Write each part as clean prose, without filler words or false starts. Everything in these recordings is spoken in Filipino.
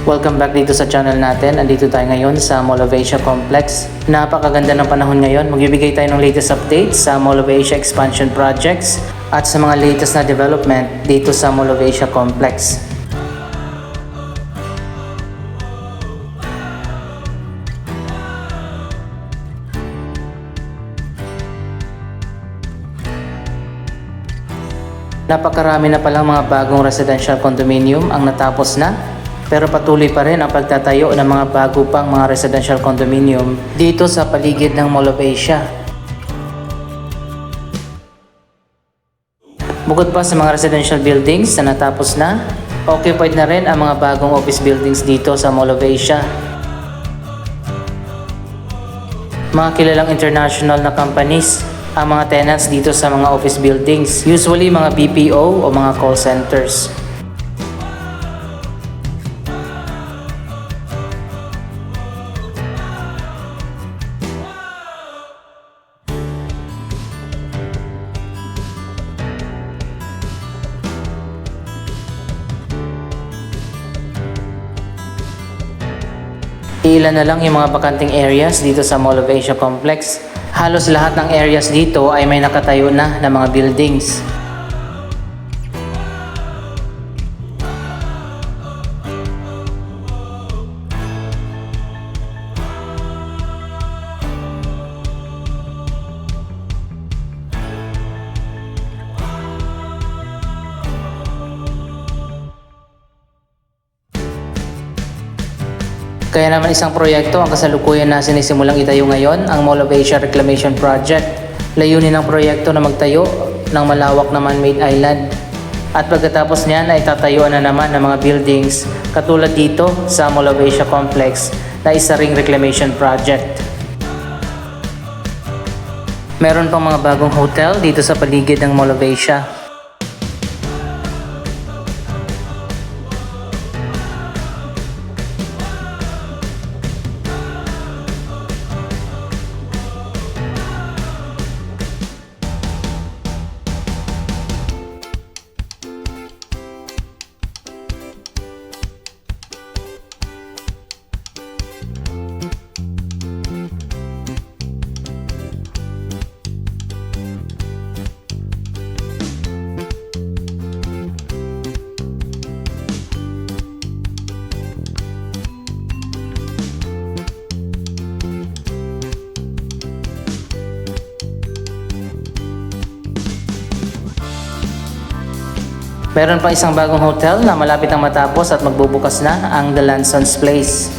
Welcome back dito sa channel natin. Andito tayo ngayon sa Mall of Asia Complex. Napakaganda ng panahon ngayon. Magbibigay tayo ng latest updates sa Mall of Asia expansion projects at sa mga latest na development dito sa Mall of Asia Complex. Napakarami na palang mga bagong residential condominium ang natapos na, pero patuloy pa rin ang pagtatayo ng mga bago pang mga residential condominium dito sa paligid ng Mall of Asia. Bukod pa sa mga residential buildings na natapos na, occupied na rin ang mga bagong office buildings dito sa Mall of Asia. Mga kilalang international na companies ang mga tenants dito sa mga office buildings, usually mga BPO o mga call centers. Ilan na lang yung mga bakanting areas dito sa Mall of Asia Complex. Halos lahat ng areas dito ay may nakatayo na mga buildings. Kaya naman isang proyekto ang kasalukuyan na sinisimulang itayo ngayon, ang Mall of Asia Reclamation Project. Layunin ng proyekto na magtayo ng malawak na man-made island. At pagkatapos niyan ay tatayuan na naman ng mga buildings katulad dito sa Mall of Asia Complex na isa ring reclamation project. Meron pang mga bagong hotel dito sa paligid ng Mall of Asia. Meron pa isang bagong hotel na malapit ang matapos at magbubukas na, ang The Lansons Place.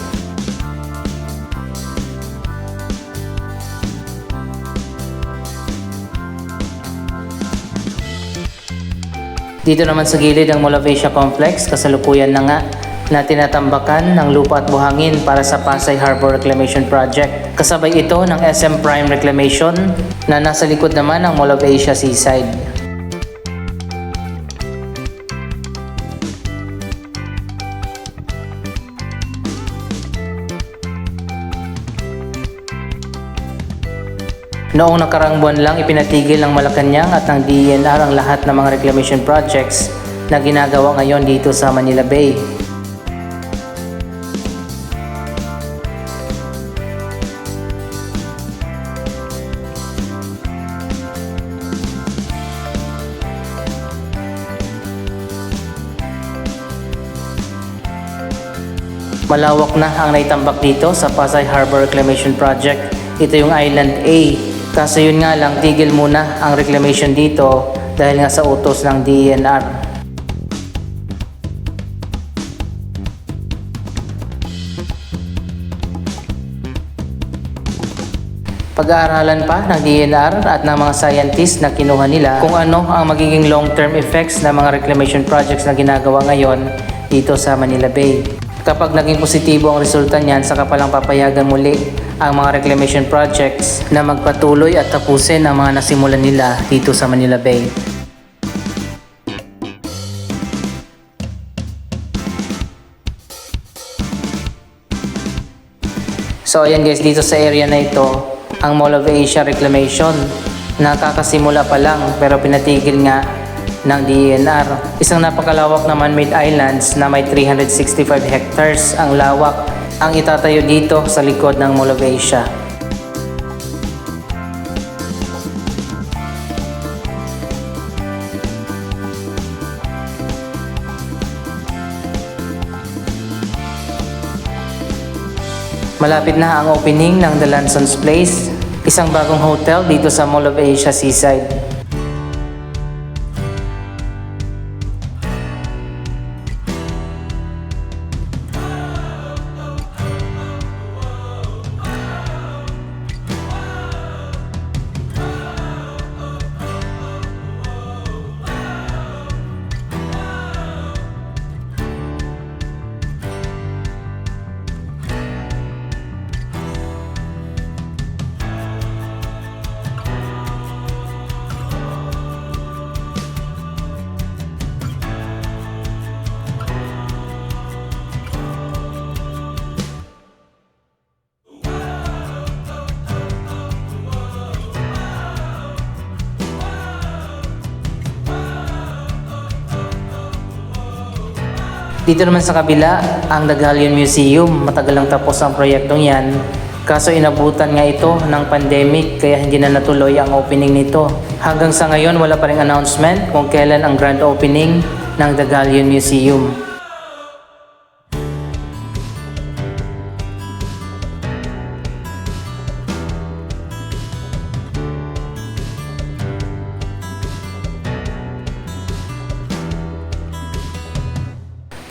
Dito naman sa gilid ng Mall of Asia Complex, kasalukuyan na nga na tinatambakan ng lupa at buhangin para sa Pasay Harbor Reclamation Project. Kasabay ito ng SM Prime Reclamation na nasa likod naman ng Mall of Asia Seaside. Noong nakarang buwan lang ipinatigil ng Malacanang at ng DENR ang lahat ng mga reclamation projects na ginagawa ngayon dito sa Manila Bay. Malawak na ang naitambak dito sa Pasay Harbor Reclamation Project. Ito yung Island A. Kaso yun nga lang, tigil muna ang reclamation dito dahil nga sa utos ng DENR. Pag-aaralan pa ng DENR at ng mga scientists na kinuha nila kung ano ang magiging long-term effects ng mga reclamation projects na ginagawa ngayon dito sa Manila Bay. Kapag naging positibo ang resulta niyan, saka palang papayagan muli ang mga reclamation projects na magpatuloy at tapusin ang mga nasimulan nila dito sa Manila Bay. So ayan guys, dito sa area na ito, ang Mall of Asia Reclamation, nakakasimula pa lang pero pinatigil nga ng DENR. Isang napakalawak na man-made islands na may 365 hectares ang lawak ang itatayo dito sa likod ng Mall of Asia. Malapit na ang opening ng The Lansons Place, isang bagong hotel dito sa Mall of Asia Seaside. Dito naman sa kabila, ang The Galleon Museum. Matagal lang tapos ang proyektong yan. Kaso inabutan nga ito ng pandemic kaya hindi na natuloy ang opening nito. Hanggang sa ngayon wala pa ring announcement kung kailan ang grand opening ng The Galleon Museum.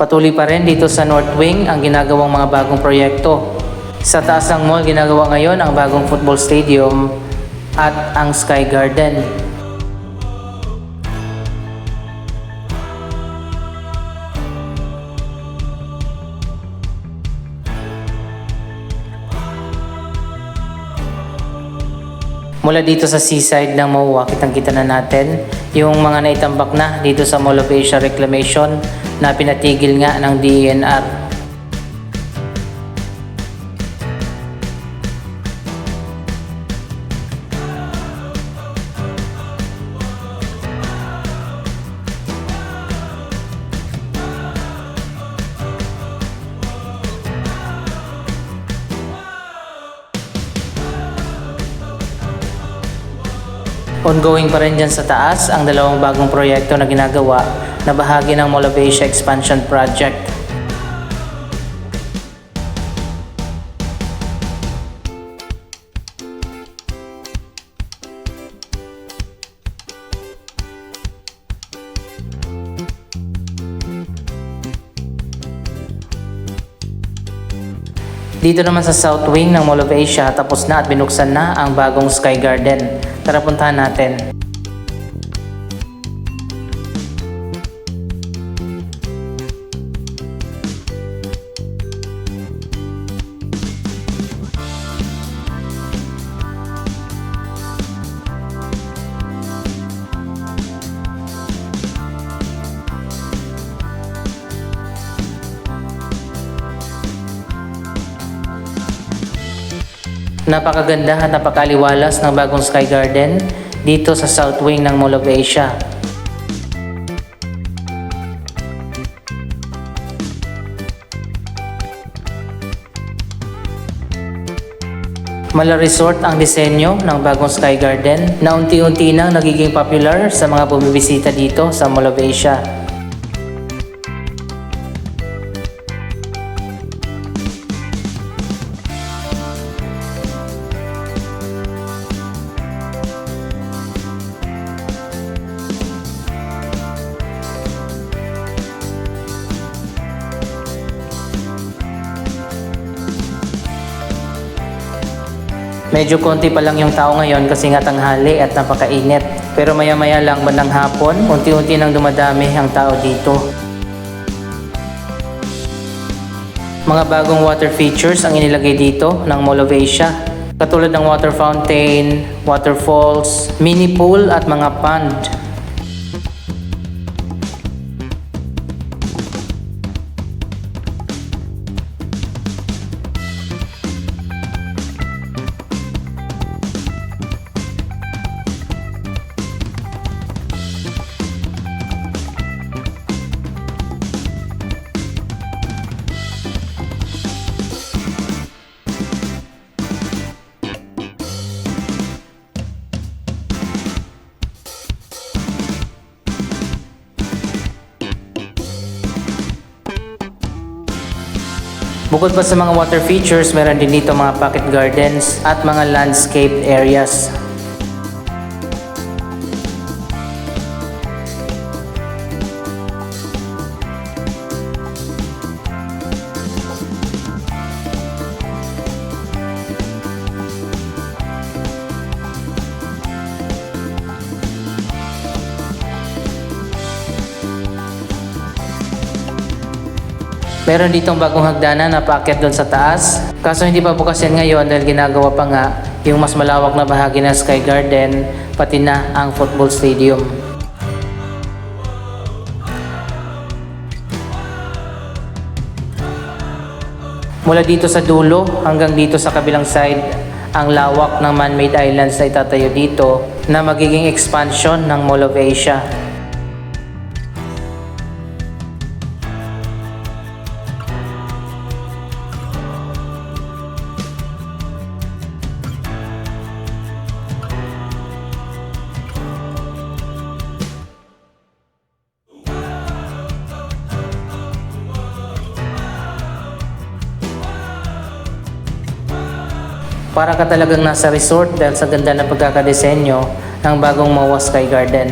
Patuloy pa rin dito sa North Wing ang ginagawang mga bagong proyekto. Sa taas ng mall, ginagawa ngayon ang bagong football stadium at ang Sky Garden. Mula dito sa seaside ng MOA, kitang-kita na natin yung mga naitambak na dito sa Mall of Asia Reclamation na pinatigil nga ng DENR. Ongoing pa rin dyan sa taas ang dalawang bagong proyekto na ginagawa na bahagi ng Mall of Asia Expansion Project. Dito naman sa South Wing ng Mall of Asia, tapos na at binuksan na ang bagong Sky Garden. Tara puntahan natin. Napakaganda at napakaliwalas ng bagong Sky Garden dito sa South Wing ng Mall of Asia. Mala Resort ang disenyo ng bagong Sky Garden na unti-unti nang nagiging popular sa mga bumibisita dito sa Mall of Asia. Medyo konti pa lang yung tao ngayon kasi nga tanghali at napakainit. Pero maya-maya lang bandang hapon, unti-unti nang dumadami ang tao dito. Mga bagong water features ang inilagay dito ng Mall of Asia. Katulad ng water fountain, waterfalls, mini pool at mga pond. Bukod pa sa mga water features, meron din dito mga pocket gardens at mga landscape areas. Meron ditong bagong hagdanan na paakyat doon sa taas. Kaso hindi pa bukas yan ngayon dahil ginagawa pa nga yung mas malawak na bahagi ng Sky Garden pati na ang football stadium. Mula dito sa dulo hanggang dito sa kabilang side, ang lawak ng man-made islands na itatayo dito na magiging expansion ng Mall of Asia. Para ka talagang nasa resort dahil sa ganda ng pagkakadesenyo ng bagong MOA Sky Garden.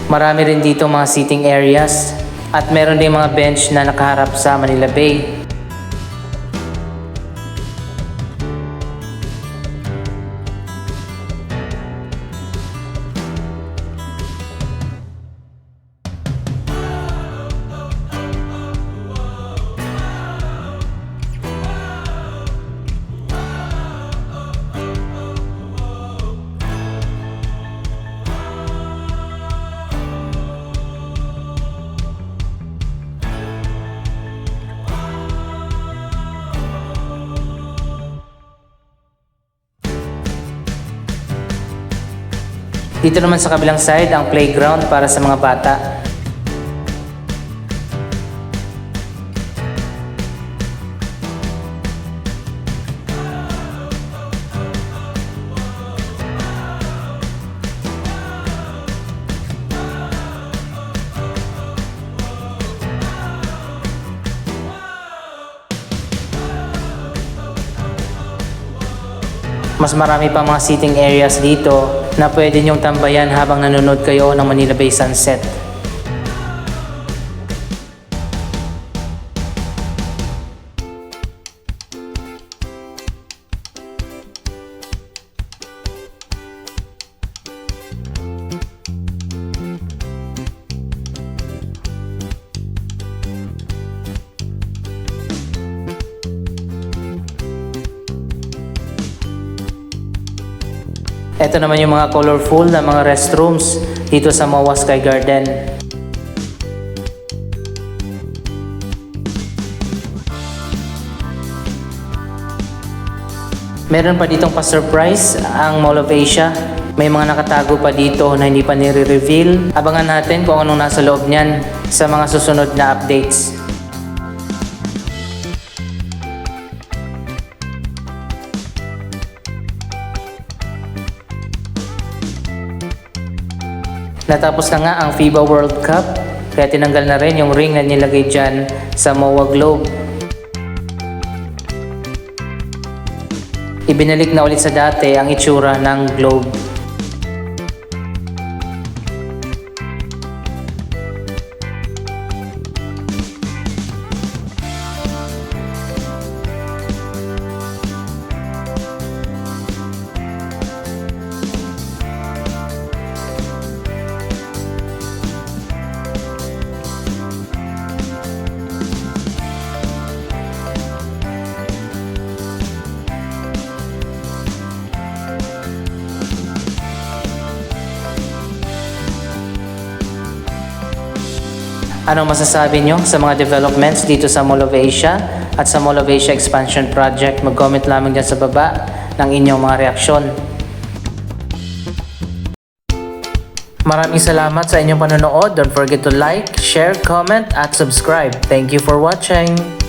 Marami rin dito mga seating areas at meron din mga bench na nakaharap sa Manila Bay. Dito naman sa kabilang side ang playground para sa mga bata. Mas marami pa mga seating areas dito na pwede nyong tambayan habang nanonood kayo ng Manila Bay sunset. Ito naman yung mga colorful na mga restrooms dito sa MOA Sky Garden. Meron pa ditong pa-surprise ang Mall of Asia. May mga nakatago pa dito na hindi pa nire-reveal. Abangan natin kung anong nasa loob niyan sa mga susunod na updates. Natapos na nga ang FIBA World Cup, kaya tinanggal na rin yung ring na nilagay dyan sa MOA Globe. Ibinalik na ulit sa dati ang itsura ng globe. Anong masasabi nyo sa mga developments dito sa Mall of Asia at sa Mall of Asia Expansion Project? Mag-comment lamang dyan sa baba ng inyong mga reaksyon. Maraming salamat sa inyong panonood. Don't forget to like, share, comment at subscribe. Thank you for watching!